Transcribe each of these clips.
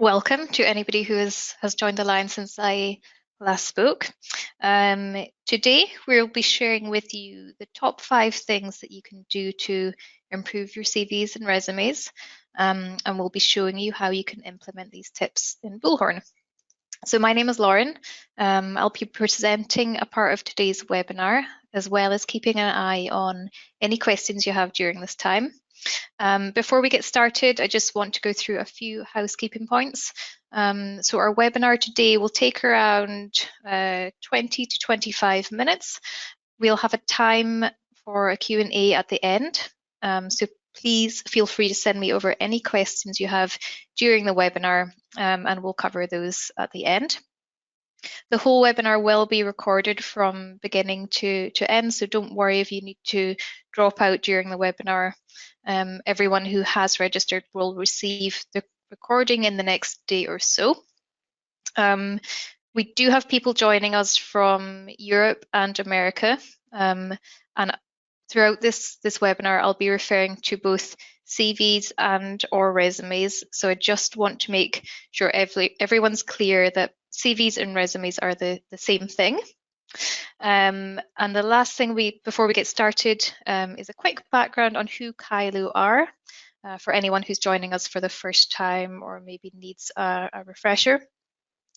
Welcome to anybody who has joined the line since I last spoke. Today, we'll be sharing with you the top 5 things that you can do to improve your CVs and resumes, and we'll be showing you how you can implement these tips in Bullhorn. So my name is Lauren. I'll be presenting a part of today's webinar, as well as keeping an eye on any questions you have during this time. Before we get started, I just want to go through a few housekeeping points. So our webinar today will take around 20 to 25 minutes. We'll have a time for a Q&A at the end. So please feel free to send me over any questions you have during the webinar, and we'll cover those at the end. The whole webinar will be recorded from beginning to end, so don't worry if you need to drop out during the webinar. Everyone who has registered will receive the recording in the next day or so. We do have people joining us from Europe and America, and throughout this webinar, I'll be referring to both CVs and or resumes. So I just want to make sure everyone's clear that CVs and resumes are the same thing. And the last thing before we get started is a quick background on who Kyloe are, for anyone who's joining us for the first time or maybe needs a refresher.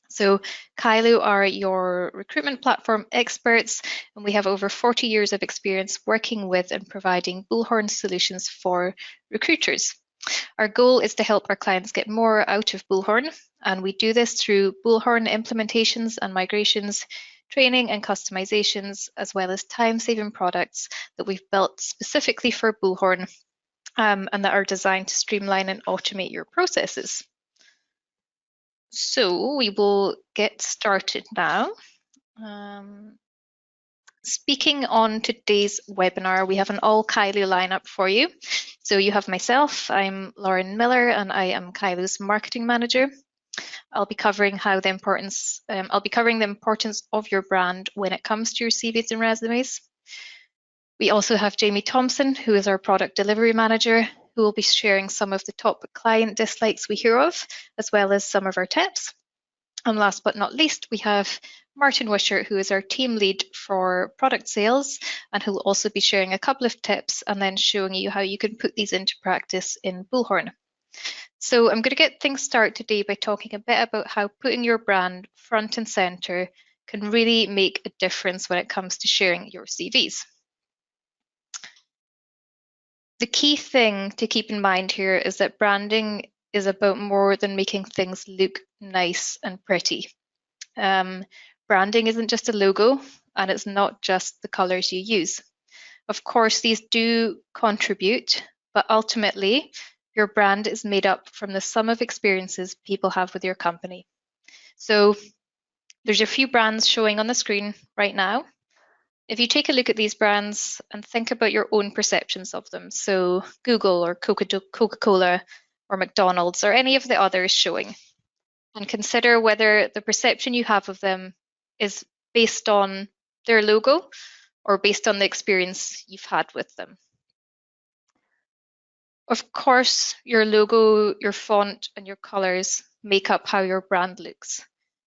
So Kyloe are your recruitment platform experts, and we have over 40 years of experience working with and providing Bullhorn solutions for recruiters. Our goal is to help our clients get more out of Bullhorn, and we do this through Bullhorn implementations and migrations, training and customizations, as well as time-saving products that we've built specifically for Bullhorn, and that are designed to streamline and automate your processes. So we will get started now. Speaking on today's webinar, we have an all Kyloe lineup for you. So you have myself, I'm Lauren Miller, and I am Kyloe's marketing manager. I'll be covering the importance of your brand when it comes to your CVs and resumes. We also have Jamie Thompson, who is our product delivery manager, who will be sharing some of the top client dislikes we hear of, as well as some of our tips. And last but not least, we have Martin Wishart, who is our team lead for product sales, and who will also be sharing a couple of tips and then showing you how you can put these into practice in Bullhorn. So I'm going to get things started today by talking a bit about how putting your brand front and center can really make a difference when it comes to sharing your CVs. The key thing to keep in mind here is that branding is about more than making things look nice and pretty. Branding isn't just a logo, and it's not just the colors you use. Of course, these do contribute, but ultimately, your brand is made up from the sum of experiences people have with your company. So there's a few brands showing on the screen right now. If you take a look at these brands and think about your own perceptions of them, so Google or Coca-Cola or McDonald's or any of the others showing, and consider whether the perception you have of them is based on their logo or based on the experience you've had with them. Of course, your logo, your font, and your colors make up how your brand looks.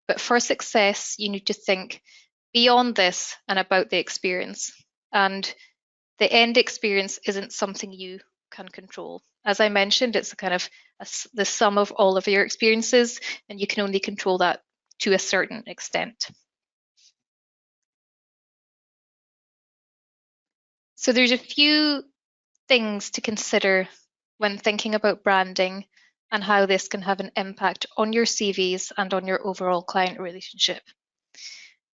But for success, you need to think beyond this and about the experience. And the end experience isn't something you can control. As I mentioned, it's kind of the sum of all of your experiences, and you can only control that to a certain extent. So there's a few things to consider when thinking about branding and how this can have an impact on your CVs and on your overall client relationship.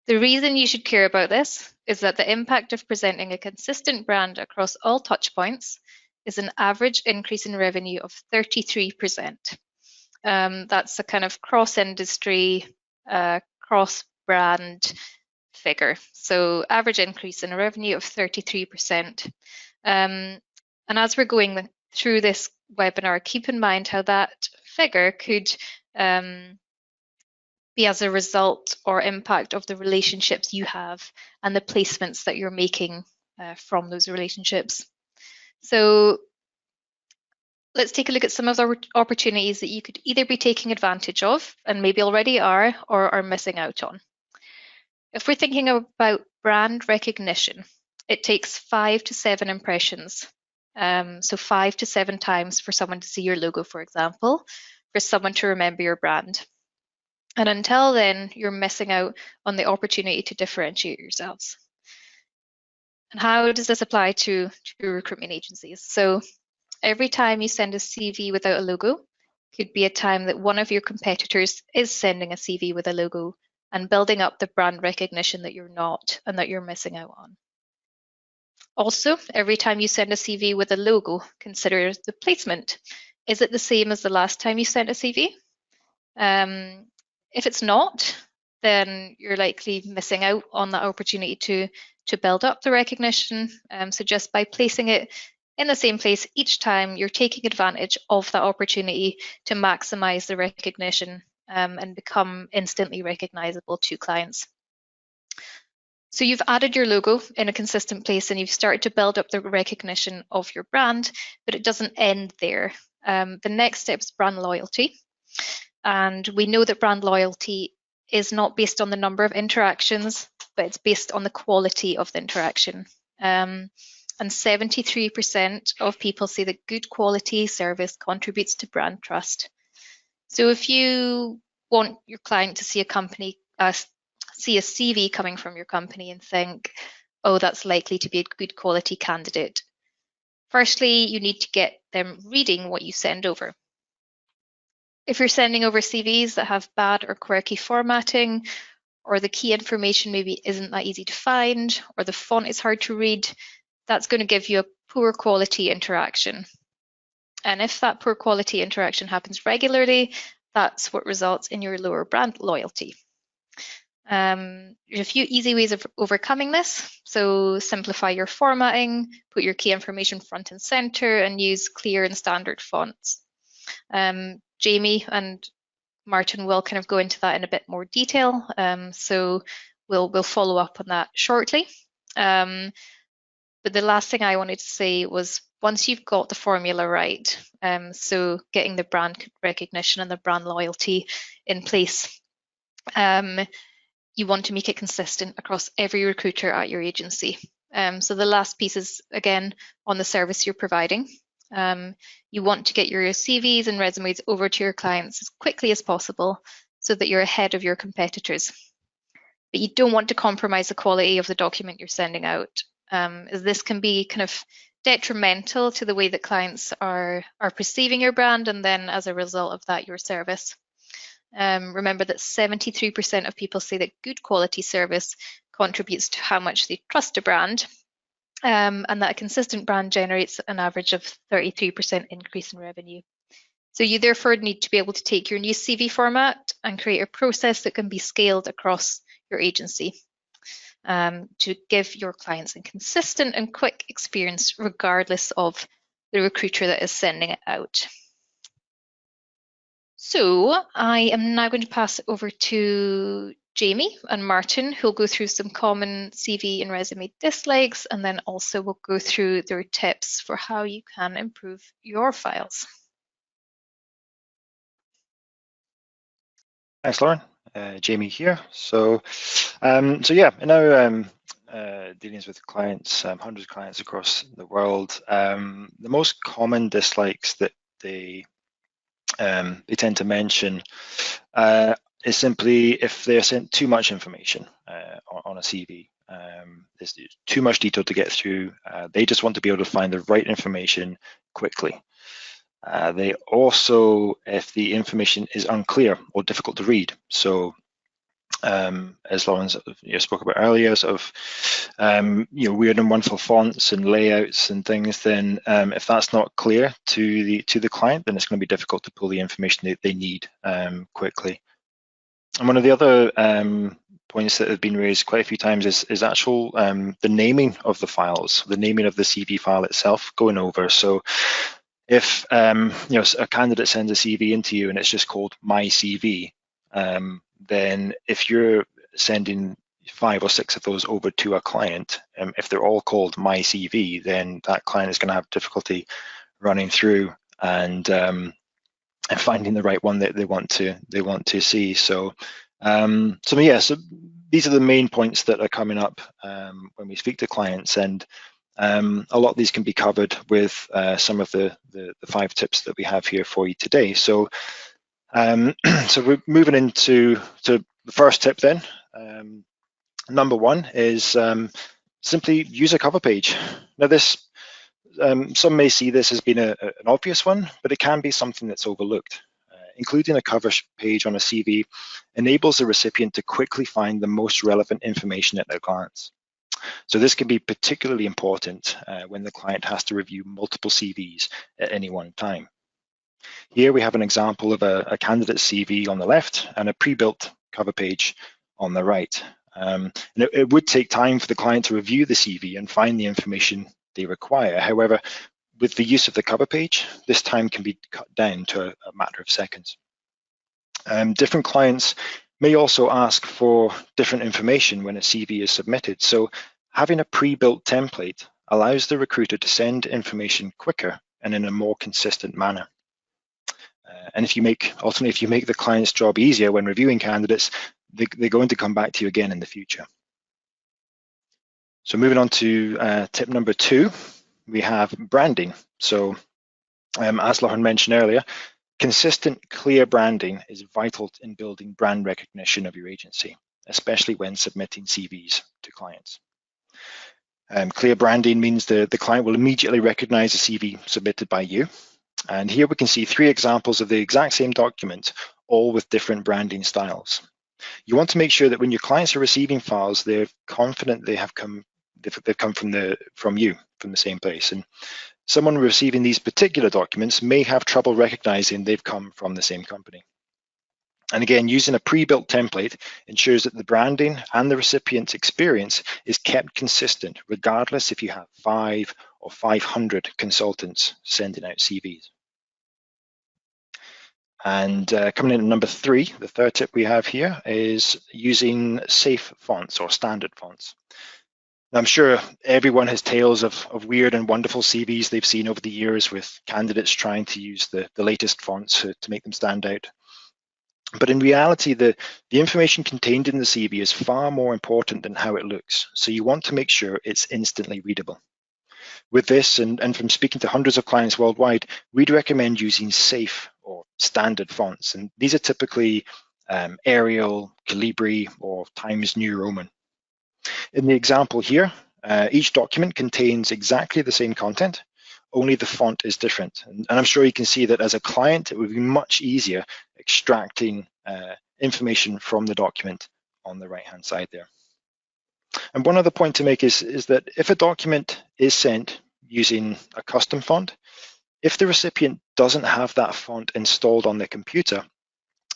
The reason you should care about this is that the impact of presenting a consistent brand across all touchpoints is an average increase in revenue of 33%. That's a kind of cross-industry, cross-brand figure. So average increase in revenue of 33%. And as we're going through this webinar, keep in mind how that figure could be as a result or impact of the relationships you have and the placements that you're making from those relationships. So let's take a look at some of the opportunities that you could either be taking advantage of and maybe already are or are missing out on. If we're thinking about brand recognition, it takes 5 to 7 impressions. So 5 to 7 times for someone to see your logo, for example, for someone to remember your brand. And until then, you're missing out on the opportunity to differentiate yourselves. And how does this apply to recruitment agencies? So every time you send a CV without a logo could be a time that one of your competitors is sending a CV with a logo and building up the brand recognition that you're not and that you're missing out on. Also, every time you send a CV with a logo, consider the placement. Is it the same as the last time you sent a CV? If it's not, then you're likely missing out on that opportunity to build up the recognition. So just by placing it in the same place each time, you're taking advantage of that opportunity to maximize the recognition and become instantly recognizable to clients. So you've added your logo in a consistent place and you've started to build up the recognition of your brand, but it doesn't end there. The next step is brand loyalty. And we know that brand loyalty is not based on the number of interactions, but it's based on the quality of the interaction. And 73% of people say that good quality service contributes to brand trust. So if you want your client to see a company, see a CV coming from your company and think, oh, that's likely to be a good quality candidate. Firstly, you need to get them reading what you send over. If you're sending over CVs that have bad or quirky formatting, or the key information maybe isn't that easy to find, or the font is hard to read, that's going to give you a poor quality interaction. And if that poor quality interaction happens regularly, that's what results in your lower brand loyalty. There's a few easy ways of overcoming this. So simplify your formatting, put your key information front and center, and use clear and standard fonts. Jamie and Martin will kind of go into that in a bit more detail. So we'll follow up on that shortly. But the last thing I wanted to say was once you've got the formula right, so getting the brand recognition and the brand loyalty in place, you want to make it consistent across every recruiter at your agency. So the last piece is, again, on the service you're providing. You want to get your CVs and resumes over to your clients as quickly as possible so that you're ahead of your competitors. But you don't want to compromise the quality of the document you're sending out, as this can be kind of detrimental to the way that clients are perceiving your brand, and then as a result of that, your service. Remember that 73% of people say that good quality service contributes to how much they trust a brand, and that a consistent brand generates an average of 33% increase in revenue. So you therefore need to be able to take your new CV format and create a process that can be scaled across your agency to give your clients a consistent and quick experience regardless of the recruiter that is sending it out. So I am now going to pass it over to Jamie and Martin, who'll go through some common CV and resume dislikes, and then also we'll go through their tips for how you can improve your files. Thanks, Lauren. Jamie here. So yeah, in our dealings with clients, hundreds of clients across the world, the most common dislikes that they tend to mention is simply if they're sent too much information on a CV. There's too much detail to get through. They just want to be able to find the right information quickly. They also, if the information is unclear or difficult to read, so as Lauren spoke about earlier, sort of weird and wonderful fonts and layouts and things, then if that's not clear to the client, then it's going to be difficult to pull the information that they need quickly. And one of the other points that have been raised quite a few times is actual the naming of the files, the naming of the CV file itself going over. So if a candidate sends a CV into you and it's just called My CV, then if you're sending 5 or 6 of those over to a client, if they're all called My CV, then that client is going to have difficulty running through and finding the right one that they want to see. So so these are the main points that are coming up when we speak to clients, and a lot of these can be covered with some of the 5 tips that we have here for you today. So so we're moving into the first tip then. Number 1 is simply use a cover page. Now this, some may see this as being an obvious one, but it can be something that's overlooked. Including a cover page on a CV enables the recipient to quickly find the most relevant information at their glance. So this can be particularly important when the client has to review multiple CVs at any one time. Here we have an example of a candidate CV on the left and a pre-built cover page on the right. And it would take time for the client to review the CV and find the information they require. However, with the use of the cover page, this time can be cut down to a matter of seconds. Different clients may also ask for different information when a CV is submitted. So having a pre-built template allows the recruiter to send information quicker and in a more consistent manner. And ultimately, if you make the client's job easier when reviewing candidates, they're going to come back to you again in the future. So moving on to tip number 2, we have branding. So as Lauren mentioned earlier, consistent, clear branding is vital in building brand recognition of your agency, especially when submitting CVs to clients. Clear branding means the client will immediately recognize a CV submitted by you. And here we can see 3 examples of the exact same document, all with different branding styles. You want to make sure that when your clients are receiving files, they're confident they've come from you, from the same place. And someone receiving these particular documents may have trouble recognizing they've come from the same company. And again, using a pre-built template ensures that the branding and the recipient's experience is kept consistent, regardless if you have 5 or 500 consultants sending out CVs. And coming in at number 3, the third tip we have here is using safe fonts or standard fonts. Now, I'm sure everyone has tales of weird and wonderful CVs they've seen over the years with candidates trying to use the latest fonts to make them stand out. But in reality, the information contained in the CV is far more important than how it looks. So you want to make sure it's instantly readable. With this, and from speaking to hundreds of clients worldwide, we'd recommend using safe or standard fonts. And these are typically Arial, Calibri, or Times New Roman. In the example here, each document contains exactly the same content, only the font is different. And I'm sure you can see that as a client, it would be much easier extracting information from the document on the right-hand side there. And one other point to make is that if a document is sent using a custom font, if the recipient doesn't have that font installed on their computer,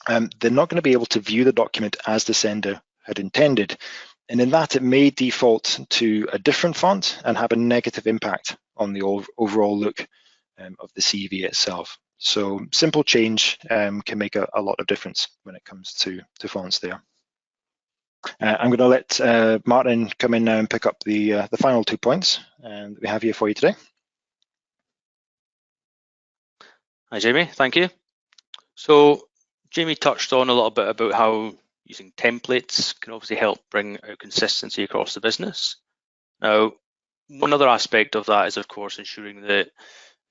they're not going to be able to view the document as the sender had intended. And in that, it may default to a different font and have a negative impact on the overall look of the CV itself. So simple change can make a lot of difference when it comes to fonts there. I'm going to let Martin come in now and pick up the final 2 points that we have here for you today. Hi, Jamie. Thank you. So Jamie touched on a little bit about how using templates can obviously help bring out consistency across the business. Now, one other aspect of that is, of course, ensuring that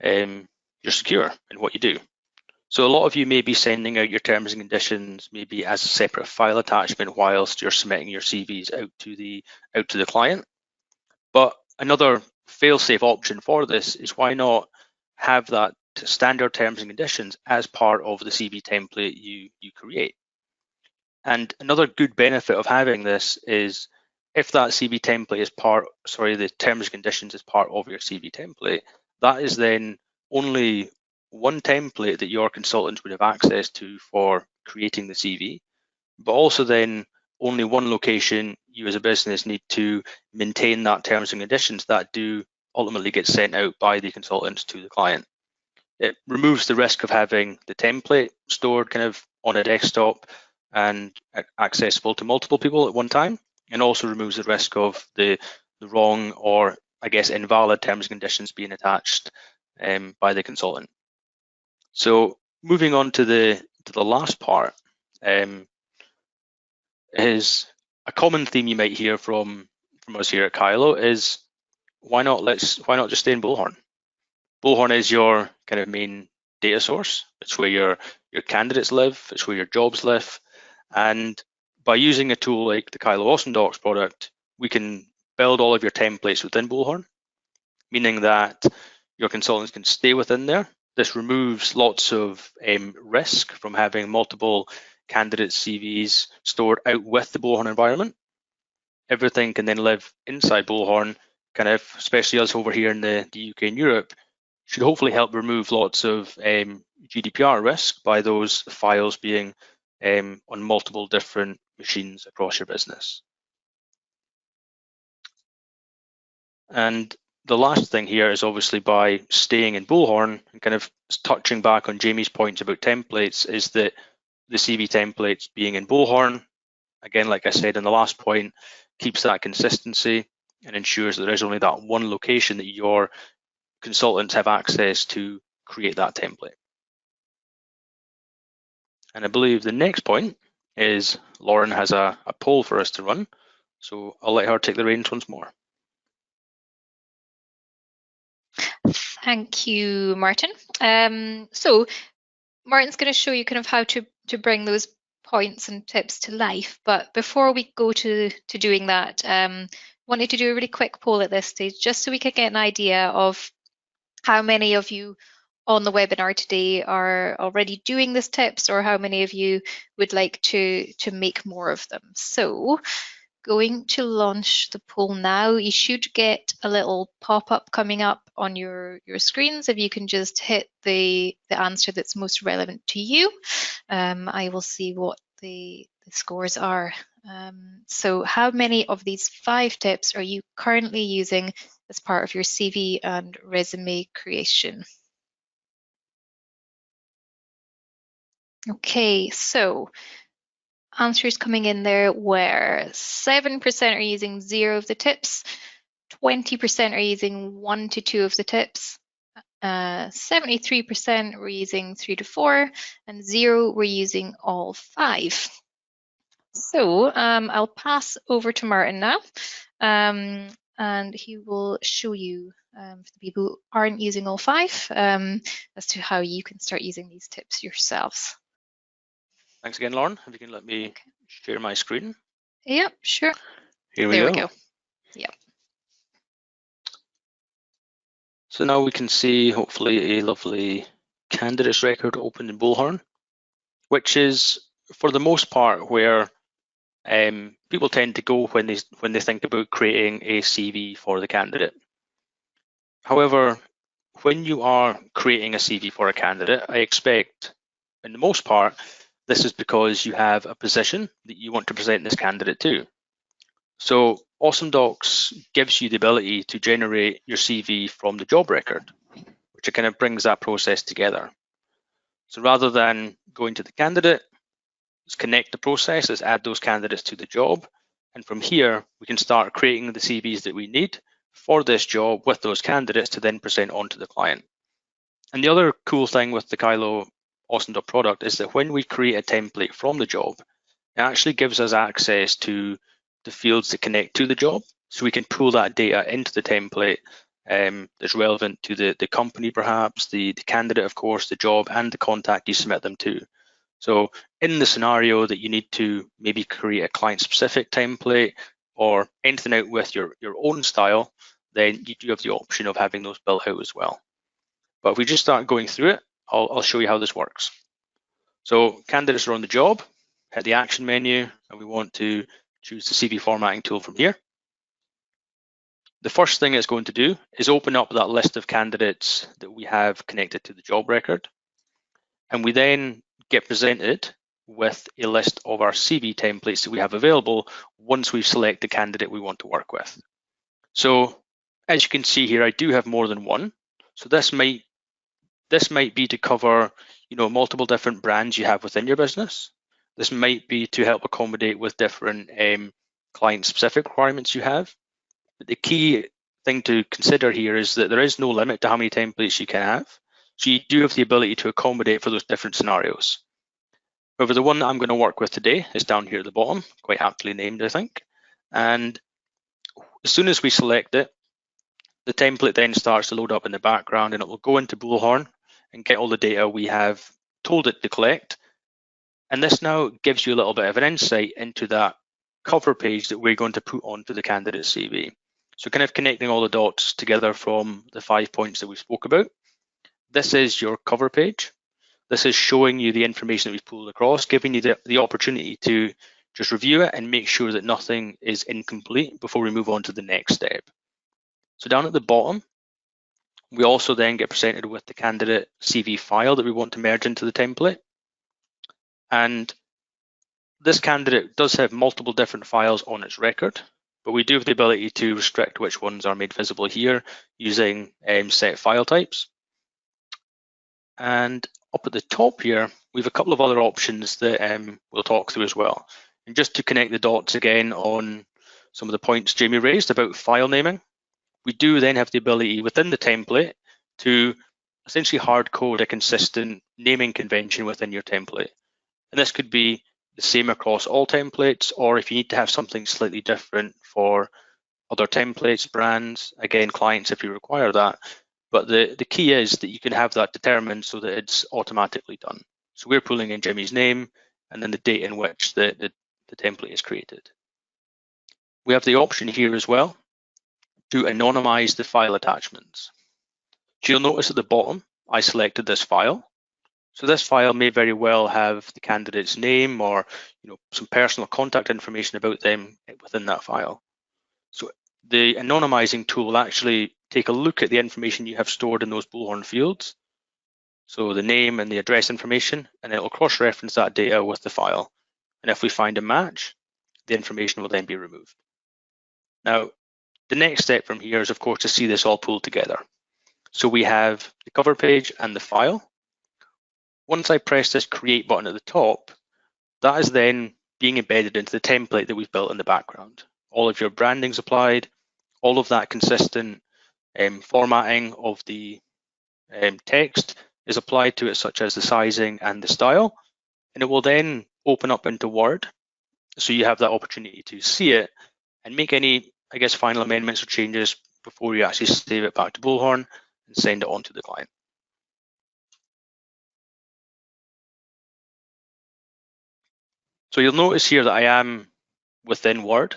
you're secure in what you do. So a lot of you may be sending out your terms and conditions maybe as a separate file attachment whilst you're submitting your CVs out to the client. But another fail-safe option for this is, why not have that standard terms and conditions as part of the CV template you create. And another good benefit of having this is, if that CV template is the terms and conditions is part of your CV template, that is then only one template that your consultants would have access to for creating the CV, but also then only one location you as a business need to maintain that terms and conditions that do ultimately get sent out by the consultants to the client. It removes the risk of having the template stored kind of on a desktop and accessible to multiple people at one time, and also removes the risk of the wrong, or I guess invalid, terms and conditions being attached by the consultant. So moving on to the last part, is a common theme you might hear from us here at Kyloe is why not just stay in Bullhorn? Bullhorn is your kind of main data source. It's where your candidates live. It's where your jobs live. And by using a tool like the Kyloe AwesomeDocs product, we can build all of your templates within Bullhorn, meaning that your consultants can stay within there. This removes lots of risk from having multiple candidate CVs stored out with the Bullhorn environment. Everything can then live inside Bullhorn, kind of, especially us over here in the UK and Europe, should hopefully help remove lots of GDPR risk by those files being on multiple different machines across your business. And the last thing here is obviously by staying in Bullhorn and kind of touching back on Jamie's points about templates, is that the CV templates being in Bullhorn, again, like I said in the last point, keeps that consistency and ensures that there is only that one location that your consultants have access to create that template. And I believe the next point is Lauren has a poll for us to run, so I'll let her take the reins once more. Thank you, Martin. So Martin's going to show you kind of how to bring those points and tips to life. But before we go to doing that, wanted to do a really quick poll at this stage, just so we could get an idea of how many of you on the webinar today are already doing these tips, or how many of you would like to make more of them. So going to launch the poll now. You should get a little pop-up coming up on your screens. If you can just hit the answer that's most relevant to you, I will see what the scores are. So how many of these 5 tips are you currently using as part of your CV and resume creation? Okay, so answers coming in there were 7% are using 0 of the tips, 20% are using 1 to 2 of the tips, 73% were using 3 to 4, and 0 were using all 5. So I'll pass over to Martin now, and he will show you, for the people who aren't using all 5, as to how you can start using these tips yourselves. Thanks again, Lauren. If you can let me share my screen. Yep, sure. Here There we we go. go. Yep. So now we can see hopefully a lovely candidates record open in Bullhorn, which is for the most part where people tend to go when they think about creating a CV for the candidate. However, when you are creating a CV for a candidate, I expect, in the most part, this is because you have a position that you want to present this candidate to. So AwesomeDocs gives you the ability to generate your CV from the job record, which kind of brings that process together. So rather than going to the candidate, let's connect the process, let's add those candidates to the job. And from here, we can start creating the CVs that we need for this job with those candidates to then present on to the client. And the other cool thing with the Kyloe AwesomeDocs product is that when we create a template from the job, it actually gives us access to the fields that connect to the job. So we can pull that data into the template that's relevant to the company, perhaps, the candidate, of course, the job, and the contact you submit them to. So in the scenario that you need to maybe create a client-specific template or anything out with your own style, then you do have the option of having those built out as well. But if we just start going through it, I'll show you how this works. So candidates are on the job, hit the action menu, and we want to choose the CV formatting tool from here. The first thing it's going to do is open up that list of candidates that we have connected to the job record. And we then get presented with a list of our CV templates that we have available once we select the candidate we want to work with. So as you can see here, I do have more than one. So this might be to cover, multiple different brands you have within your business. This might be to help accommodate with different client-specific requirements you have. But the key thing to consider here is that there is no limit to how many templates you can have. So you do have the ability to accommodate for those different scenarios. However, the one that I'm going to work with today is down here at the bottom, quite aptly named, I think. And as soon as we select it, the template then starts to load up in the background, and it will go into Bullhorn and get all the data we have told it to collect. And this now gives you a little bit of an insight into that cover page that we're going to put onto the candidate CV. So kind of connecting all the dots together from the 5 points that we spoke about. This is your cover page. This is showing you the information that we've pulled across, giving you the opportunity to just review it and make sure that nothing is incomplete before we move on to the next step. So down at the bottom, we also then get presented with the candidate CV file that we want to merge into the template. And this candidate does have multiple different files on its record, but we do have the ability to restrict which ones are made visible here using set file types. And up at the top here, we have a couple of other options that we'll talk through as well. And just to connect the dots again on some of the points Jamie raised about file naming, we do then have the ability within the template to essentially hard code a consistent naming convention within your template. And this could be the same across all templates, or if you need to have something slightly different for other templates, brands, again, clients if you require that. But the key is that you can have that determined so that it's automatically done. So we're pulling in Jimmy's name and then the date in which the template is created. We have the option here as well to anonymize the file attachments. So you'll notice at the bottom, I selected this file. So this file may very well have the candidate's name or some personal contact information about them within that file. So the anonymizing tool will actually take a look at the information you have stored in those Bullhorn fields. So the name and the address information, and it will cross-reference that data with the file. And if we find a match, the information will then be removed. Now, the next step from here is, of course, to see this all pulled together. So we have the cover page and the file. Once I press this create button at the top, that is then being embedded into the template that we've built in the background. All of your branding's applied, all of that consistent formatting of the text is applied to it, such as the sizing and the style, and it will then open up into Word. So you have that opportunity to see it and make any, final amendments or changes before you actually save it back to Bullhorn and send it on to the client. So you'll notice here that I am within Word.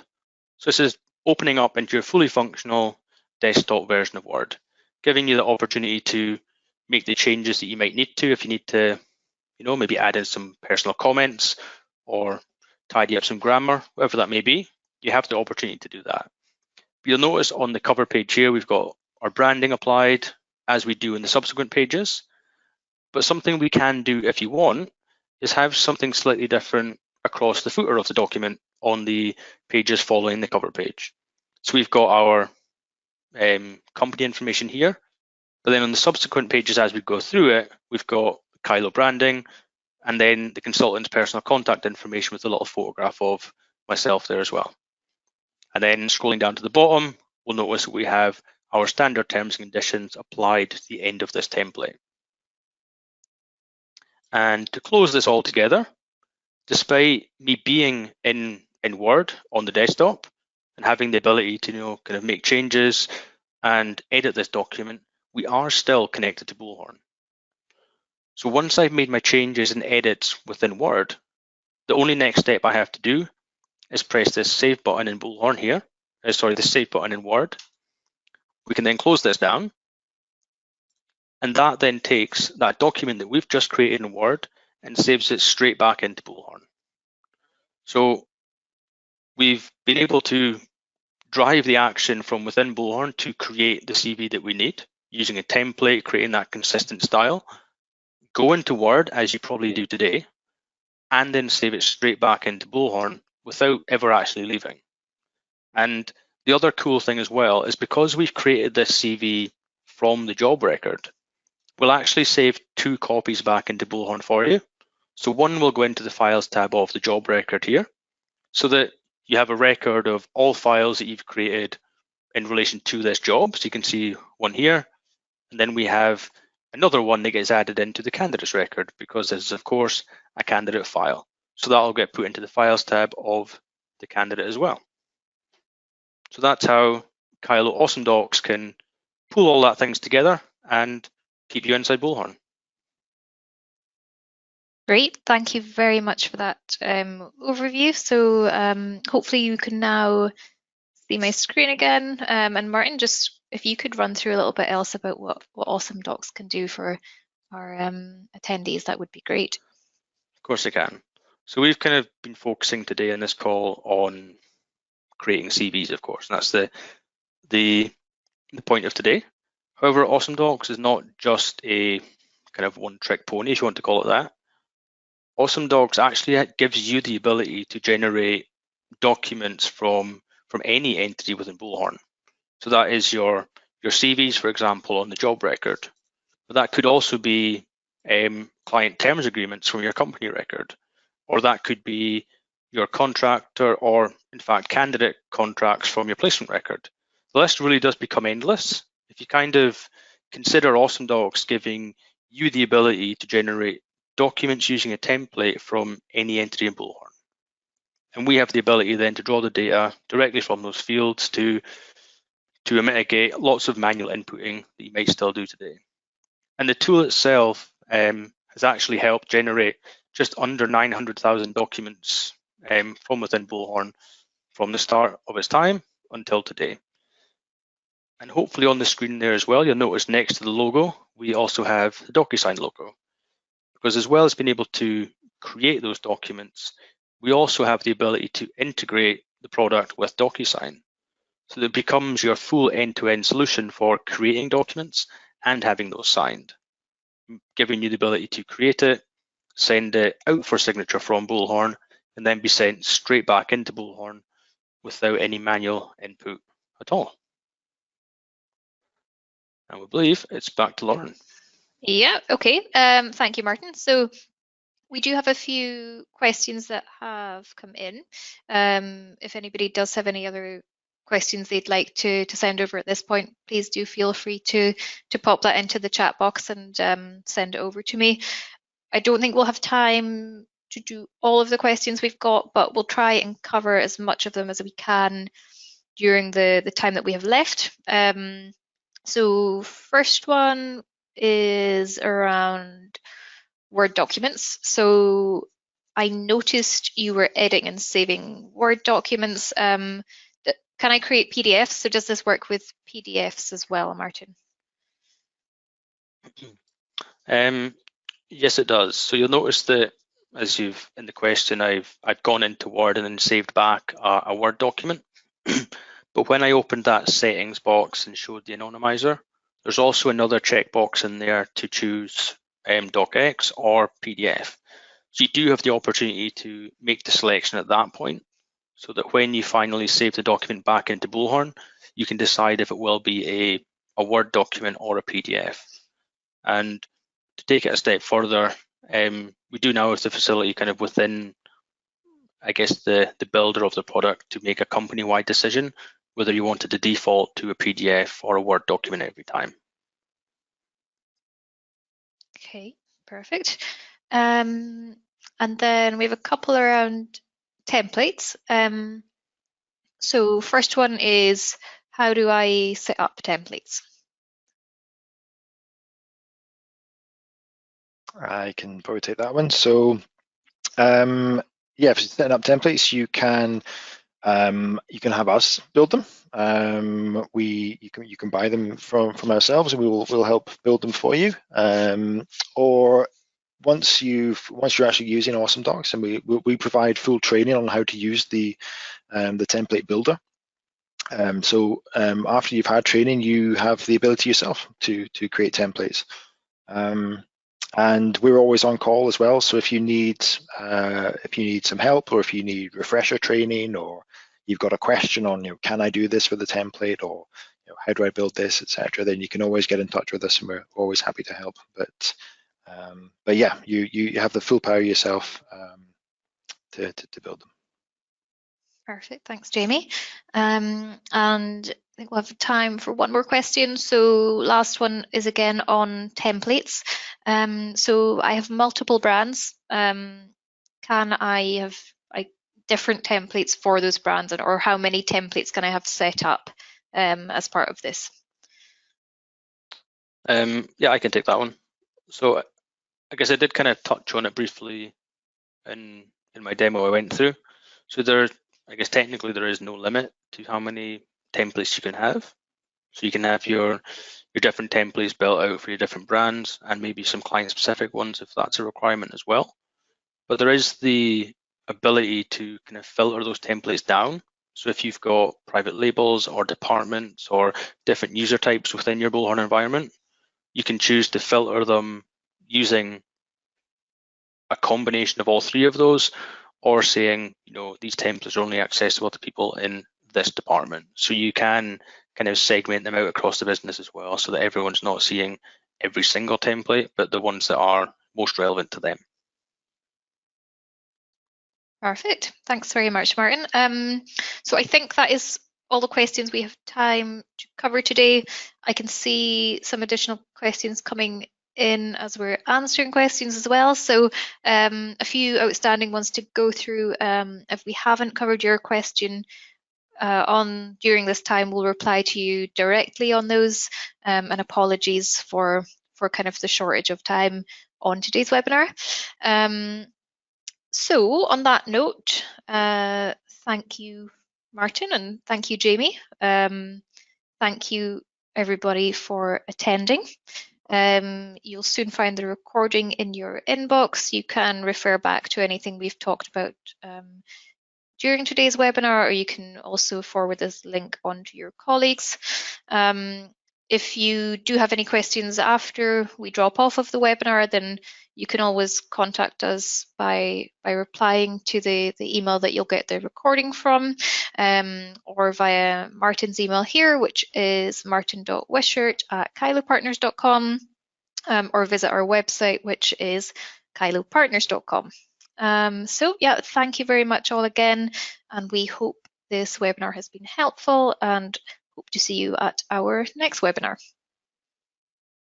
So this is opening up into your fully functional desktop version of Word, giving you the opportunity to make the changes that you might need to if you need to, maybe add in some personal comments or tidy up some grammar, whatever that may be. You have the opportunity to do that. You'll notice on the cover page here, we've got our branding applied as we do in the subsequent pages. But something we can do if you want is have something slightly different across the footer of the document on the pages following the cover page. So we've got our company information here, but then on the subsequent pages as we go through it, we've got Kyloe branding and then the consultant's personal contact information with a little photograph of myself there as well. And then scrolling down to the bottom, we'll notice that we have our standard terms and conditions applied to the end of this template. And to close this all together, despite me being in Word on the desktop and having the ability to kind of make changes and edit this document, we are still connected to Bullhorn. So once I've made my changes and edits within Word, the only next step I have to do is press this save button in Bullhorn here. The save button in Word. We can then close this down. And that then takes that document that we've just created in Word and saves it straight back into Bullhorn. So we've been able to drive the action from within Bullhorn to create the CV that we need using a template, creating that consistent style, go into Word as you probably do today, and then save it straight back into Bullhorn without ever actually leaving. And the other cool thing as well is because we've created this CV from the job record, we'll actually save 2 copies back into Bullhorn for you. So one will go into the Files tab of the job record here, so that you have a record of all files that you've created in relation to this job. So you can see one here, and then we have another one that gets added into the candidates record, because this is of course a candidate file. So that'll get put into the files tab of the candidate as well. So that's how Kyloe AwesomeDocs can pull all that things together and keep you inside Bullhorn. Great, thank you very much for that overview. So hopefully you can now see my screen again. And Martin, just if you could run through a little bit else about what AwesomeDocs can do for our attendees, that would be great. Of course I can. So we've kind of been focusing today in this call on creating CVs, of course, and that's the point of today. However, AwesomeDocs is not just a kind of one-trick pony, if you want to call it that. AwesomeDocs actually gives you the ability to generate documents from any entity within Bullhorn. So that is your CVs, for example, on the job record. But that could also be client terms agreements from your company record, or that could be your contractor or, in fact, candidate contracts from your placement record. The list really does become endless. If you kind of consider AwesomeDocs giving you the ability to generate documents using a template from any entity in Bullhorn. And we have the ability then to draw the data directly from those fields to mitigate lots of manual inputting that you might still do today. And the tool itself has actually helped generate just under 900,000 documents from within Bullhorn from the start of its time until today. And hopefully on the screen there as well, you'll notice next to the logo, we also have the DocuSign logo. Because as well as being able to create those documents, we also have the ability to integrate the product with DocuSign. So that it becomes your full end-to-end solution for creating documents and having those signed, giving you the ability to create it, send it out for signature from Bullhorn, and then be sent straight back into Bullhorn without any manual input at all. And we believe it's back to Lauren. Yeah, okay. Thank you, Martin. So we do have a few questions that have come in. If anybody does have any other questions they'd like to send over at this point, please do feel free to pop that into the chat box and send it over to me. I don't think we'll have time to do all of the questions we've got, but we'll try and cover as much of them as we can during the time that we have left. So first one is around Word documents. So I noticed you were editing and saving Word documents. Can I create PDFs? So does this work with PDFs as well, Martin? Yes, it does. So you'll notice that as you've in the question, I've gone into Word and then saved back a Word document. But when I opened that settings box and showed the anonymizer, there's also another checkbox in there to choose docx or PDF. So you do have the opportunity to make the selection at that point, so that when you finally save the document back into Bullhorn, you can decide if it will be a Word document or a PDF. And to take it a step further, we do now have the facility kind of within, I guess, the builder of the product to make a company-wide decision whether you wanted to default to a PDF or a Word document every time. Okay, perfect. And then we have a couple around templates. So first one is, how do I set up templates? I can probably take that one. So yeah, if you're setting up templates, you can have us build them. You can buy them from ourselves, and we'll help build them for you. Or once you're actually using AwesomeDocs, and we provide full training on how to use the template builder. So after you've had training, you have the ability yourself to create templates. And we're always on call as well. So if you need some help, or if you need refresher training, or you've got a question on, can I do this for the template, or how do I build this, etc., then you can always get in touch with us, and we're always happy to help. But yeah, you have the full power yourself to build them. Perfect. Thanks, Jamie. And I think we'll have time for one more question. So last one is again on templates. So I have multiple brands. Can I have different templates for those brands, or how many templates can I have set up as part of this? Yeah, I can take that one. So I guess I did kind of touch on it briefly in my demo I went through. So I guess technically there is no limit to how many templates you can have. So you can have your different templates built out for your different brands, and maybe some client specific ones if that's a requirement as well. But there is the ability to kind of filter those templates down. So if you've got private labels or departments or different user types within your Bullhorn environment, you can choose to filter them using a combination of all three of those, or saying, these templates are only accessible to people in this department. So you can kind of segment them out across the business as well, so that everyone's not seeing every single template, but the ones that are most relevant to them. Perfect. Thanks very much, Martin. So I think that is all the questions we have time to cover today. I can see some additional questions coming in as we're answering questions as well. So a few outstanding ones to go through. If we haven't covered your question during this time, we'll reply to you directly on those. And apologies for kind of the shortage of time on today's webinar. So on that note, thank you, Martin, and thank you, Jamie. Thank you, everybody, for attending. You'll soon find the recording in your inbox. You can refer back to anything we've talked about during today's webinar, or you can also forward this link on to your colleagues. If you do have any questions after we drop off of the webinar, then you can always contact us by replying to the email that you'll get the recording from, or via Martin's email here, which is martin.wishart@kyloepartners.com, or visit our website, which is kyloepartners.com. So yeah, thank you very much all again, and we hope this webinar has been helpful, and hope to see you at our next webinar.